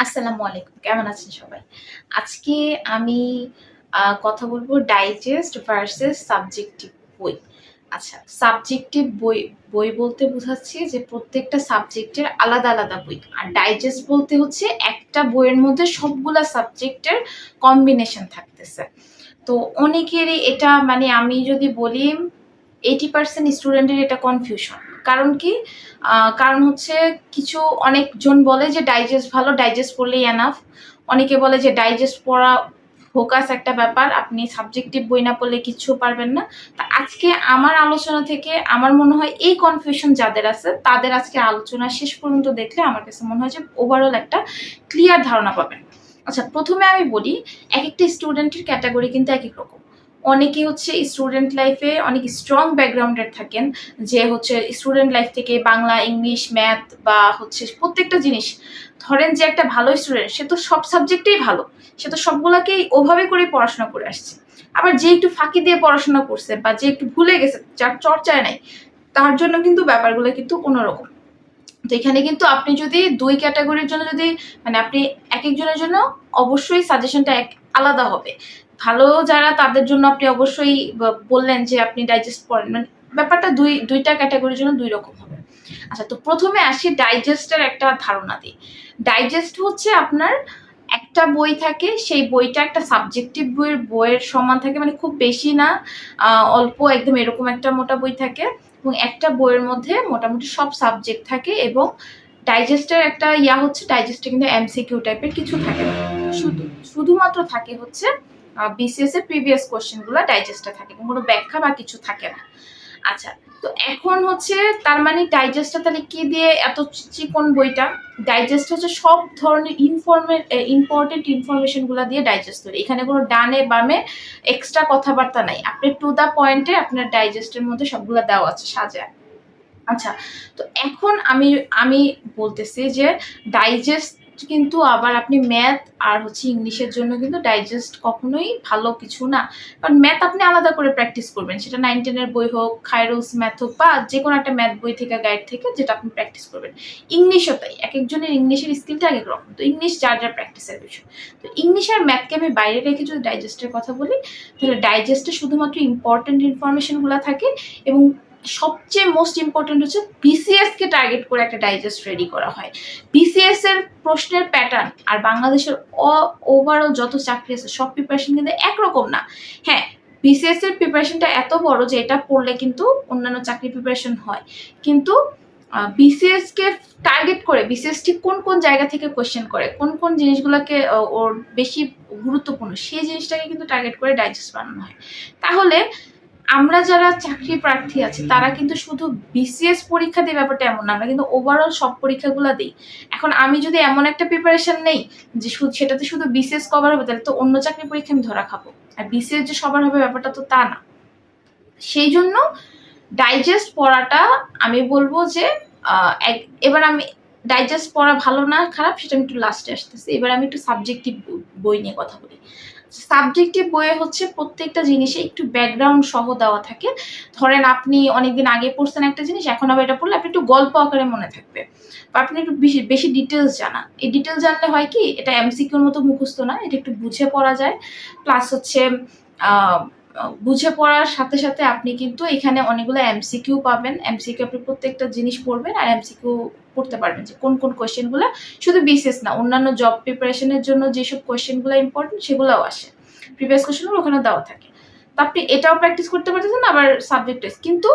আসসালামু আলাইকুম। কেমন আছেন সবাই? আজকে আমি কথা বলব ডাইজেস্ট ভার্সাস সাবজেক্টিভ বই। আচ্ছা, সাবজেক্টিভ বই বই বলতে বোঝাচ্ছি যে প্রত্যেকটা সাবজেক্টের আলাদা, আলাদা বই। আর ডাইজেস্ট বলতে হচ্ছে একটা বইয়ের মধ্যে সবগুলা সাবজেক্টের কম্বিনেশন থাকতেছে। তো অনেকেরই এটা মানে আমি যদি বলি 80% স্টুডেন্টের এটা কনফিউশন। কারণ কি? কারণ হচ্ছে কিছু অনেকজন বলে যে ডাইজেস্ট ভালো, ডাইজেস্ট পড়লেই এনাফ। অনেকে বলে যে ডাইজেস্ট পড়া ফোকাস একটা ব্যাপার, আপনি সাবজেক্টিভ বই না পড়লে কিচ্ছু পারবেন না। তা আজকে আমার আলোচনা থেকে আমার মনে হয় এই কনফিউশন যাদের আছে তাদের আজকে আলোচনা শেষ পর্যন্ত দেখলে আমার কাছে মনে হয় যে ওভারঅল একটা ক্লিয়ার ধারণা পাবেন। আচ্ছা, প্রথমে আমি বলি একেকটা স্টুডেন্টের ক্যাটাগরি কিন্তু একেক রকম। অনেকে হচ্ছে স্টুডেন্ট লাইফে অনেক স্ট্রং ব্যাকগ্রাউন্ডের থাকেন, যে হচ্ছে স্টুডেন্ট লাইফ থেকে বাংলা, ইংলিশ, ম্যাথ বা হচ্ছে প্রত্যেকটা জিনিস, ধরেন যে একটা ভালো স্টুডেন্ট সে তো সব সাবজেক্টেই ভালো, সে তো সবগুলাকেই ওভাবে করে পড়াশোনা করে আসছে। আবার যে একটু ফাঁকি দিয়ে পড়াশোনা করছে বা যে একটু ভুলে গেছে, যার চর্চায় নাই, তার জন্য কিন্তু ব্যাপারগুলো কিন্তু অন্যরকম। তো এখানে কিন্তু আপনি যদি দুই ক্যাটাগরির জন্য যদি মানে আপনি এক একজনের জন্য অবশ্যই সাজেশনটা এক আলাদা হবে। ভালো যারা তাদের জন্য আপনি অবশ্যই বললেন যে আপনি ডাইজেস্ট পড়েন, মানে ব্যাপারটা দুইটা ক্যাটাগরির জন্য দুই রকম হবে। আচ্ছা, তো প্রথমে আসি ডাইজেস্টের একটা ধারণা দিই। ডাইজেস্ট হচ্ছে আপনার একটা বই থাকে, সেই বইটা একটা সাবজেক্টিভ বইয়ের সমান থাকে, মানে খুব বেশি না, অল্প একদম এরকম একটা মোটা বই থাকে, এবং একটা বইয়ের মধ্যে মোটামুটি সব সাবজেক্ট থাকে। এবং ডাইজেস্টের একটা হচ্ছে ডাইজেস্টে কিন্তু এমসিকিউ টাইপের কিছু থাকে না, শুধুমাত্র থাকে হচ্ছে বিসিএস এর প্রিভিয়াস কোশ্চেনগুলো ডাইজেস্টে থাকে, কোনো ব্যাখ্যা বা কিছু থাকে না। আচ্ছা, তো এখন হচ্ছে তার মানে ডাইজেস্টটা তাহলে কি দিয়ে এত চিকন বইটা? ডাইজেস্ট হচ্ছে সব ধরনের ইম্পর্টেন্ট ইনফরমেশনগুলো দিয়ে ডাইজেস্ট তৈরি। এখানে কোনো ডানে বামে এক্সট্রা কথাবার্তা নাই, আপনি টু দ্য পয়েন্টে আপনার ডাইজেস্টের মধ্যে সবগুলো দেওয়া আছে সাজায়। আচ্ছা, তো এখন আমি আমি বলতেছি যে ডাইজেস্ট কিন্তু আবার আপনি ম্যাথ আর হচ্ছে ইংলিশের জন্য কিন্তু ডাইজেস্ট কখনোই ভালো কিছু না। কারণ ম্যাথ আপনি আলাদা করে প্র্যাকটিস করবেন, সেটা 9-10-এর বই হোক, খায়রুলস ম্যাথ হোক, বা যে কোনো একটা ম্যাথ বই থেকে, গাইড থেকে, যেটা আপনি প্র্যাকটিস করবেন। ইংলিশও তাই, এক একজনের ইংলিশের স্কিলটা এক এক রকম, তো ইংলিশ যার যার প্র্যাকটিসের বিষয়। তো ইংলিশ আর ম্যাথকে আমি বাইরে রেখে যদি ডাইজেস্টের কথা বলি, তাহলে ডাইজেস্টে শুধুমাত্র ইম্পর্টেন্ট ইনফরমেশনগুলো থাকে। এবং সবচেয়ে মোস্ট ইম্পর্টেন্ট হচ্ছে বিসিএস কে টার্গেট করে একটা ডাইজেস্ট রেডি করা হয়। বিসিএস এর প্রশ্নের প্যাটার্ন আর বাংলাদেশের ওভারঅল যত চাকরি আছে সব প্রিপারেশন কিন্তু একরকম না। হ্যাঁ, বিসিএস এর প্রিপারেশনটা এত বড় যে এটা পড়লে কিন্তু অন্যান্য চাকরি প্রিপারেশন হয়, কিন্তু বিসিএস কে টার্গেট করে বিসিএস ঠিক কোন কোন জায়গা থেকে কোয়েশ্চেন করে, কোন কোন জিনিসগুলোকে ওর বেশি গুরুত্বপূর্ণ, সেই জিনিসটাকে কিন্তু টার্গেট করে ডাইজেস্ট বানানো হয়। তাহলে আমরা যারা চাকরি প্রার্থী আছি তারা কিন্তু শুধু বিসিএস পরীক্ষা দিয়ে ব্যাপারটা এমন না, আমরা কিন্তু ওভারঅল সব পরীক্ষাগুলো দিই। এখন আমি যদি এমন একটা প্রিপারেশন নেই যে সেটাতে শুধু বিসিএস কভার হবে, তাহলে তো অন্য চাকরি পরীক্ষা আমি ধরা খাবো। আর বিসিএস যে সবার হবে ব্যাপারটা তো তা না। সেই জন্য ডাইজেস্ট পড়াটা আমি বলবো যে এবার আমি ডাইজেস্ট পড়া ভালো না খারাপ সেটা আমি একটু লাস্টে আসতেছি। এবার আমি একটু সাবজেক্টিভ বই নিয়ে কথা বলি। সাবজেক্টিভ বইয়ে হচ্ছে প্রত্যেকটা জিনিসে একটু ব্যাকগ্রাউন্ড সহ দেওয়া থাকে। ধরেন আপনি অনেকদিন আগে পড়ছেন একটা জিনিস, এখন আবার এটা পড়লে আপনি একটু গল্প আকারে মনে থাকবে, বা আপনি একটু বেশি বেশি ডিটেলস জানা। এই ডিটেলস জানলে হয় কি, এটা এমসিকিউর মতো মুখস্থ না, এটা একটু বুঝে পড়া যায়। প্লাস হচ্ছে বুঝে পড়ার সাথে সাথে আপনি কিন্তু এখানে অনেকগুলো এমসিকিউ পাবেন। এমসিকিউ আপনি প্রত্যেকটা জিনিস পড়বেন আর এমসিকিউ পড়তে পারবেন যে কোন কোন কোয়েশ্চেনগুলো শুধু বিসিএস না, অন্যান্য জব প্রিপারেশনের জন্য যেসব কোয়েশ্চেনগুলো ইম্পর্টেন্ট সেগুলোও আসে, প্রিভিয়াস কোয়েশ্চেনগুলো ওখানে দেওয়া থাকে। তো আপনি এটাও প্র্যাকটিস করতে পারতেছেন, আবার সাবজেক্ট টেস্ট। কিন্তু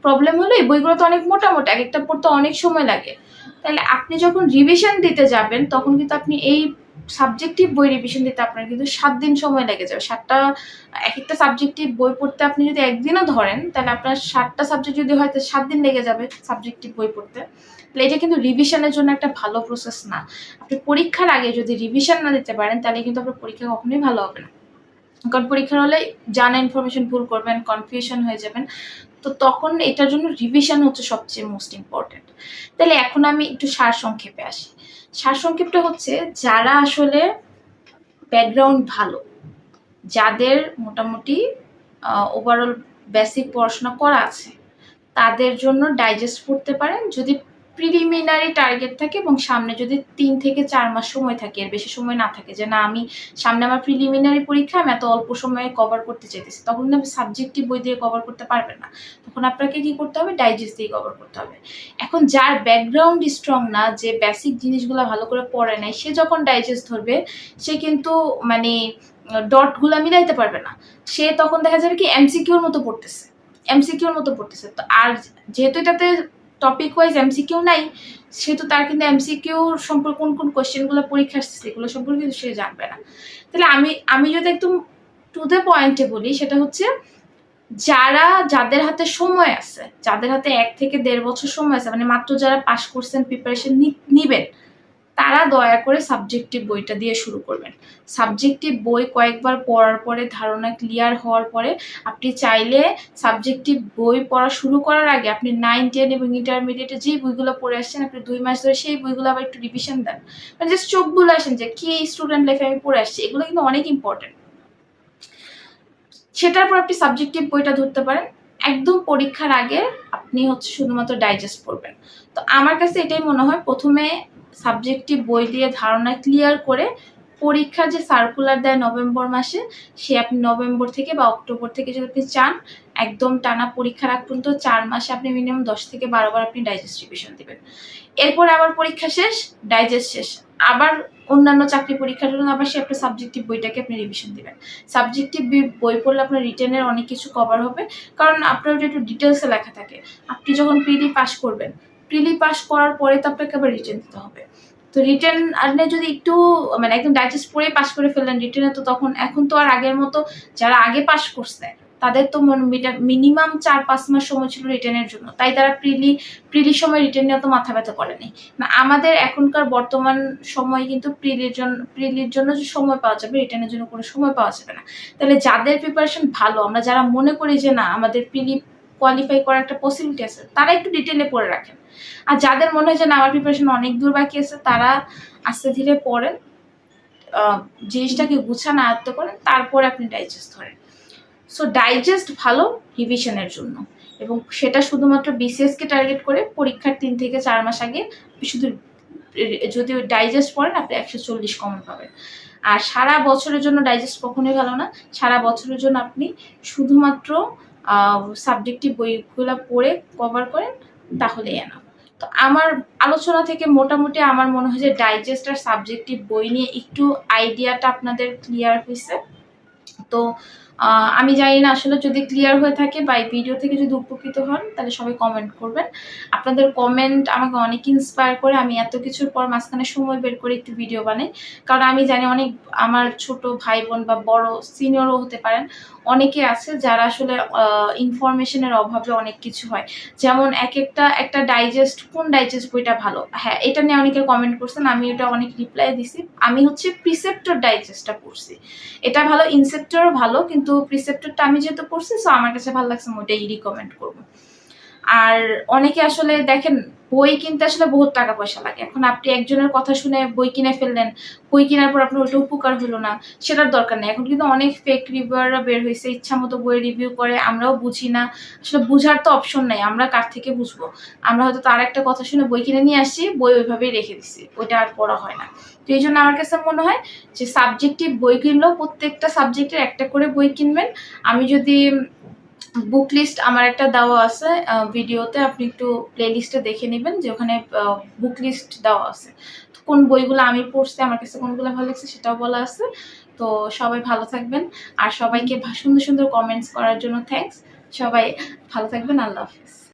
প্রবলেম হলো এই বইগুলো তো অনেক মোটামোটা, এক একটা পড়তে অনেক সময় লাগে। তাহলে আপনি যখন রিভিশন দিতে যাবেন তখন কিন্তু আপনি এই সাবজেক্টিভ বই রিভিশন দিতে আপনার কিন্তু 7 দিন সময় লেগে যাবে। এক একটা সাবজেক্টিভ বই পড়তে আপনি যদি একদিনও ধরেন, তাহলে আপনার 7টা সাবজেক্ট যদি হয় তো 7 দিন লেগে যাবে সাবজেক্টিভ বই পড়তে। তাহলে এটা কিন্তু রিভিশনের জন্য একটা ভালো প্রসেস না। আপনি পরীক্ষার আগে যদি রিভিশন না দিতে পারেন তাহলে কিন্তু আপনার পরীক্ষা কখনোই ভালো হবে না। কারণ পরীক্ষার হলে জানা ইনফরমেশন ভুল করবেন, কনফিউশন হয়ে যাবেন। তো তখন এটার জন্য রিভিশন হচ্ছে সবচেয়ে মোস্ট ইম্পর্টেন্ট। তাহলে এখন আমি একটু সারসংক্ষেপে আসি। সারসংক্ষেপটা হচ্ছে যারা আসলে ব্যাকগ্রাউন্ড ভালো, যাদের মোটামুটি ওভারঅল বেসিক পড়াশোনা করা আছে, তাদের জন্য ডাইজেস্ট পড়তে পারেন। যদি প্রিলিমিনারি টার্গেট থাকে এবং সামনে যদি 3 থেকে 4 মাস সময় থাকে, এর বেশি সময় না থাকে, যে না আমি সামনে আমার প্রিলিমিনারি পরীক্ষা, আমি এত অল্প সময়ে কভার করতে চাইতেছি, তখন কিন্তু আপনি সাবজেক্টিভ বই দিয়ে কভার করতে পারবেন না। তখন আপনাকে কি করতে হবে, ডাইজেস্ট দিয়ে কভার করতে হবে। এখন যার ব্যাকগ্রাউন্ড স্ট্রং না, যে বেসিক জিনিসগুলো ভালো করে পড়ে নাই, সে যখন ডাইজেস্ট ধরবে সে কিন্তু মানে ডটগুলো মিলাইতে পারবে না। সে তখন দেখা যাবে কি এমসিকিউর মতো পড়তেছে, এমসিকিউর মতো পড়তেছে। তো আর যেহেতু এটাতে টপিক ওয়াইজ এমসিকিউ নাই, সেহেতু তার কিন্তু এমসিকিউ সম্পর্কে কোন কোন কোয়েশ্চেনগুলো পরীক্ষা আসছে এগুলো সম্পর্কে কিন্তু সে জানবে না। তাহলে আমি যদি একদম টু দ্য পয়েন্টে বলি, সেটা হচ্ছে যাদের হাতে সময় আছে, যাদের হাতে 1 থেকে 1.5 বছর সময় আছে, মানে মাত্র যারা পাস করছেন, প্রিপারেশন নিবেন, তারা দয়া করে সাবজেক্টিভ বইটা দিয়ে শুরু করবেন। সাবজেক্টিভ বই কয়েকবার পড়ার পরে, ধারণা ক্লিয়ার হওয়ার পরে, আপনি চাইলে সাবজেক্টিভ বই পড়া শুরু করার আগে আপনি 9, 10 এবং ইন্টারমিডিয়েটে যে বইগুলো পড়ে আসছেন, আপনি 2 মাস ধরে সেই বইগুলো আবার একটু রিভিশন দেন, মানে জাস্ট চোখ বুলে আসেন যে কি স্টুডেন্ট লাইফে আমি পড়ে আসছি। এগুলো কিন্তু অনেক ইম্পর্টেন্ট। সেটার পর আপনি সাবজেক্টিভ বইটা ধরতে পারেন। একদম পরীক্ষার আগে আপনি হচ্ছে শুধুমাত্র ডাইজেস্ট পড়বেন। তো আমার কাছে এটাই মনে হয়, প্রথমে সাবজেক্টিভ বই দিয়ে ধারণা ক্লিয়ার করে পরীক্ষার যে সার্কুলার দেয় নভেম্বর মাসে, সে আপনি নভেম্বর থেকে বা অক্টোবর থেকে যদি আপনি চান একদম টানা পরীক্ষার আগ পর্যন্ত 4 মাসে আপনি মিনিমাম 10 থেকে 12 বার আপনি ডাইজেস্ট রিভিশন দিবেন। এরপরে আবার পরীক্ষা শেষ, ডাইজেস্ট শেষ, আবার অন্যান্য চাকরি পরীক্ষার জন্য আবার সে আপনার সাবজেক্টিভ বইটাকে আপনি রিভিশন দিবেন। সাবজেক্টিভ বই পড়লে আপনার রিটেনের অনেক কিছু কভার হবে, কারণ আপনার ওটা একটু ডিটেলসে লেখা থাকে। আপনি যখন প্রিলি পাস করবেন, প্রিলি পাস করার পরে তো আপনাকে আবার রিটেন দিতে হবে। তো রিটেন আপনি যদি একটু মানে একদম ডাইজেস্ট পড়ে পাস করে ফেললেন, রিটেনে তো তখন এখন তো আর আগের মতো যারা আগে পাস করছে তাদের তো মিনিমাম 4-5 মাস সময় ছিল রিটেনের জন্য, তাই তারা প্রিলির সময় রিটেন নিয়ে তো মাথা ব্যথা করেনি। না, আমাদের এখনকার বর্তমান সময় কিন্তু প্রিলির জন্য যে সময় পাওয়া যাবে, রিটেনের জন্য কোনো সময় পাওয়া যাবে না। তাহলে যাদের প্রিপারেশন ভালো, আমরা যারা মনে করি যে না আমাদের প্রিলি কোয়ালিফাই করার একটা পসিবিলিটি আছে, তারা একটু ডিটেলে পড়ে রাখেন। আর যাদের মনে হয় যে না আমার প্রিপারেশন অনেক দূর বাকি আছে, তারা আস্তে ধীরে পড়েন, জিনিসটাকে গুছান, আয়ত্ত করেন, তারপরে আপনি ডাইজেস্ট ধরেন। সো ডাইজেস্ট ভালো রিভিশনের জন্য, এবং সেটা শুধুমাত্র বিসিএসকে টার্গেট করে পরীক্ষার 3 থেকে 4 মাস আগে শুধু যদি ডাইজেস্ট পড়েন আপনি 140 কমন পাবেন। আর সারা বছরের জন্য ডাইজেস্ট কখনোই ভালো না। সারা বছরের জন্য আপনি শুধুমাত্র সাবজেক্টিভ বইগুলো পড়ে কভার করেন, তাহলেই এনাফ। তো আমার আলোচনা থেকে মোটামুটি আমার মনে হয় যে ডাইজেস্ট আর সাবজেক্টিভ বই নিয়ে একটু আইডিয়াটা আপনাদের ক্লিয়ার হয়েছে। তো আমি জানি না আসলে যদি ক্লিয়ার হয়ে থাকে বা এই ভিডিও থেকে যদি উপকৃত হন, তাহলে সবাই কমেন্ট করবেন। আপনাদের কমেন্ট আমাকে অনেক ইন্সপায়ার করে, আমি এত কিছুর পর মাঝখানে সময় বের করে একটু ভিডিও বানাই। কারণ আমি জানি অনেক আমার ছোট ভাই বোন বা বড় সিনিয়রও হতে পারেন, অনেকে আছে যারা আসলে ইনফরমেশনের অভাবে অনেক কিছু হয়। যেমন একটা ডাইজেস্ট, কোন ডাইজেস্ট বইটা ভালো, হ্যাঁ এটা নিয়ে অনেকে কমেন্ট করছেন, আমি এটা অনেক রিপ্লাই দিছি। আমি হচ্ছে প্রিসেপ্টর ডাইজেস্টটা পড়ছি, এটা ভালো, ইনসেপ্টরও ভালো, কিন্তু প্রিসেপ্টরটা আমি যেহেতু পড়ছি সো আমার কাছে ভালো লাগছে, আমি ওটাই রিকমেন্ড করবো। আর অনেকে আসলে দেখেন বই কিনতে আসলে বহুত টাকা পয়সা লাগে। এখন আপনি একজনের কথা শুনে বই কিনে ফেললেন, বই কেনার পর আপনার ওইটা উপকার হলো না, সেটার দরকার নেই। এখন কিন্তু অনেক ফেক রিভিউয়াররা বের হয়েছে, ইচ্ছা মতো বই রিভিউ করে, আমরাও বুঝি না। আসলে বুঝার তো অপশন নাই, আমরা কার থেকে বুঝবো? আমরা হয়তো তার একটা কথা শুনে বই কিনে নিয়ে আসছি, বই ওইভাবেই রেখে দিচ্ছি, ওইটা আর পড়া হয় না। তো এই জন্য আমার কাছে মনে হয় যে সাবজেক্টিভ বই কিনলেও প্রত্যেকটা সাবজেক্টের একটা করে বই কিনবেন। আমি যদি বুক লিস্ট আমার একটা দেওয়া আছে ভিডিওতে, আপনি একটু প্লে লিস্টে দেখে নেবেন যে ওখানে বুক লিস্ট দেওয়া আছে, তো কোন বইগুলো আমি পড়ছি, আমার কাছে কোনগুলো ভালো লাগছে সেটাও বলা আছে। তো সবাই ভালো থাকবেন, আর সবাইকে সুন্দর সুন্দর কমেন্টস করার জন্য থ্যাঙ্কস। সবাই ভালো থাকবেন, আল্লাহ হাফিজ।